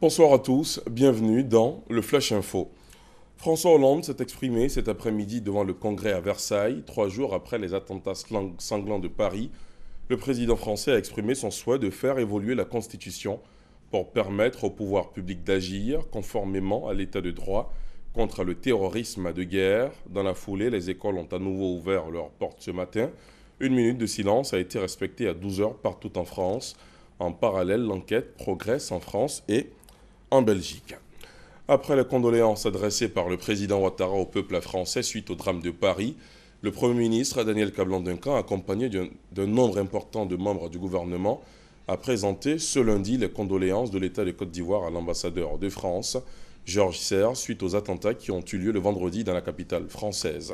Bonsoir à tous, bienvenue dans le Flash Info. François Hollande s'est exprimé cet après-midi devant le Congrès à Versailles, 3 jours après les attentats sanglants de Paris. Le président français a exprimé son souhait de faire évoluer la Constitution pour permettre au pouvoir public d'agir conformément à l'état de droit contre le terrorisme de guerre. Dans la foulée, les écoles ont à nouveau ouvert leurs portes ce matin. Une minute de silence a été respectée à 12 heures partout en France. En parallèle, l'enquête progresse en France et en Belgique. Après les condoléances adressées par le président Ouattara au peuple français suite au drame de Paris, le Premier ministre Daniel Kablan-Duncan, accompagné d'un nombre important de membres du gouvernement, a présenté ce lundi les condoléances de l'État de Côte d'Ivoire à l'ambassadeur de France, Georges Serre, suite aux attentats qui ont eu lieu le vendredi dans la capitale française.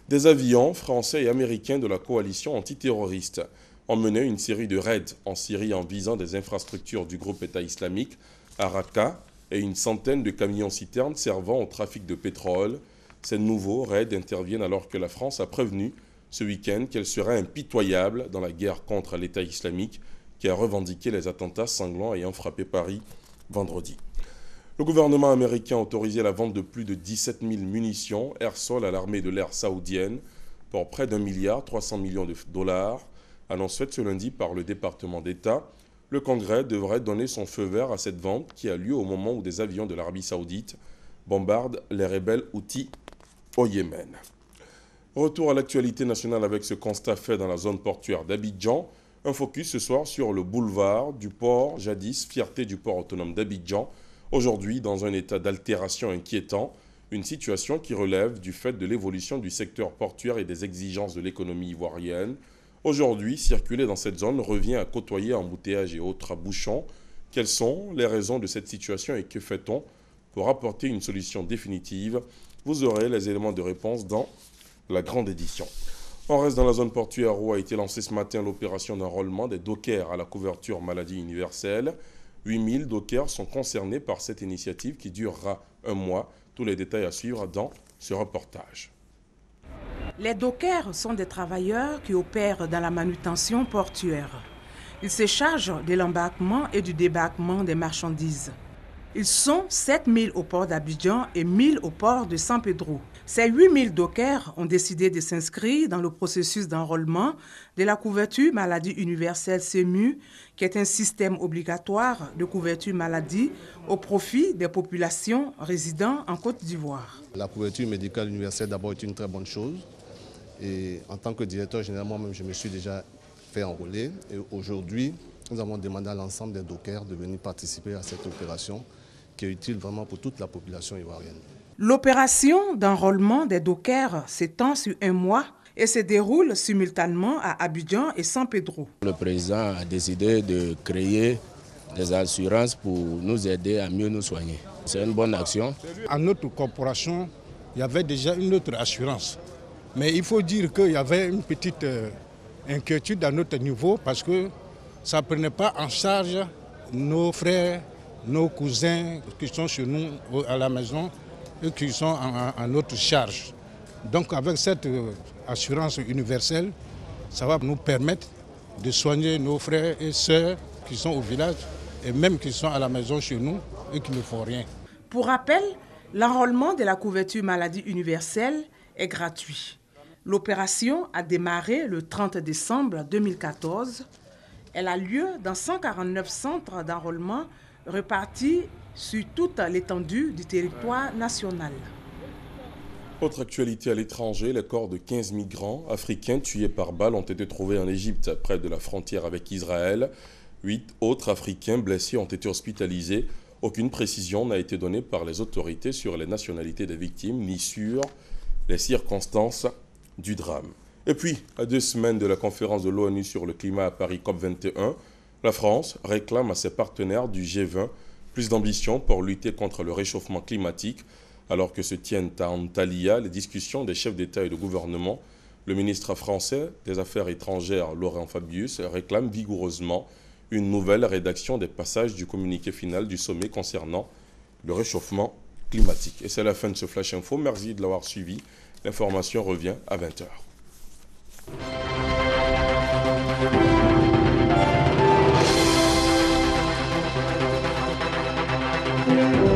Des avions français et américains de la coalition antiterroriste ont mené une série de raids en Syrie en visant des infrastructures du groupe État islamique à Raqqa et une centaine de camions-citernes servant au trafic de pétrole. Ces nouveaux raids interviennent alors que la France a prévenu ce week-end qu'elle serait impitoyable dans la guerre contre l'État islamique qui a revendiqué les attentats sanglants ayant frappé Paris vendredi. Le gouvernement américain a autorisé la vente de plus de 17 000 munitions air-sol à l'armée de l'air saoudienne pour près d'1,3 milliard de dollars, annonce faite ce lundi par le département d'État. Le Congrès devrait donner son feu vert à cette vente qui a lieu au moment où des avions de l'Arabie saoudite bombardent les rebelles Houthis au Yémen. Retour à l'actualité nationale avec ce constat fait dans la zone portuaire d'Abidjan. Un focus ce soir sur le boulevard du port, jadis fierté du port autonome d'Abidjan, aujourd'hui dans un état d'altération inquiétant, une situation qui relève du fait de l'évolution du secteur portuaire et des exigences de l'économie ivoirienne. Aujourd'hui, circuler dans cette zone revient à côtoyer embouteillages et autres bouchons. Quelles sont les raisons de cette situation et que fait-on pour apporter une solution définitive? Vous aurez les éléments de réponse dans la grande édition. On reste dans la zone portuaire où a été lancée ce matin l'opération d'enrôlement des dockers à la couverture maladie universelle. 8000 dockers sont concernés par cette initiative qui durera un mois. Tous les détails à suivre dans ce reportage. Les dockers sont des travailleurs qui opèrent dans la manutention portuaire. Ils se chargent de l'embarquement et du débarquement des marchandises. Ils sont 7000 au port d'Abidjan et 1000 au port de San Pedro. Ces 8000 dockers ont décidé de s'inscrire dans le processus d'enrôlement de la couverture maladie universelle CEMU, qui est un système obligatoire de couverture maladie au profit des populations résidant en Côte d'Ivoire. La couverture médicale universelle d'abord est une très bonne chose. Et en tant que directeur général, moi-même, je me suis déjà fait enrôler. Et aujourd'hui, nous avons demandé à l'ensemble des dockers de venir participer à cette opération qui est utile vraiment pour toute la population ivoirienne. L'opération d'enrôlement des dockers s'étend sur un mois et se déroule simultanément à Abidjan et San Pedro. Le président a décidé de créer des assurances pour nous aider à mieux nous soigner. C'est une bonne action. À notre corporation, il y avait déjà une autre assurance. Mais il faut dire qu'il y avait une petite inquiétude à notre niveau parce que ça ne prenait pas en charge nos frères, nos cousins qui sont chez nous à la maison et qui sont en notre charge. Donc avec cette assurance universelle, ça va nous permettre de soigner nos frères et sœurs qui sont au village et même qui sont à la maison chez nous et qui ne font rien. Pour rappel, l'enrôlement de la couverture maladie universelle est gratuit. L'opération a démarré le 30 décembre 2014. Elle a lieu dans 149 centres d'enrôlement répartis sur toute l'étendue du territoire national. Autre actualité à l'étranger, les corps de 15 migrants africains tués par balle ont été trouvés en Égypte, près de la frontière avec Israël. 8 autres Africains blessés ont été hospitalisés. Aucune précision n'a été donnée par les autorités sur les nationalités des victimes, ni sur les circonstances du drame. Et puis, à 2 semaines de la conférence de l'ONU sur le climat à Paris COP21, la France réclame à ses partenaires du G20 plus d'ambition pour lutter contre le réchauffement climatique, alors que se tiennent à Antalya les discussions des chefs d'État et de gouvernement. Le ministre français des Affaires étrangères, Laurent Fabius, réclame vigoureusement une nouvelle rédaction des passages du communiqué final du sommet concernant le réchauffement climatique. Et c'est la fin de ce Flash Info. Merci de l'avoir suivi. L'information revient à 20 h. Afrique.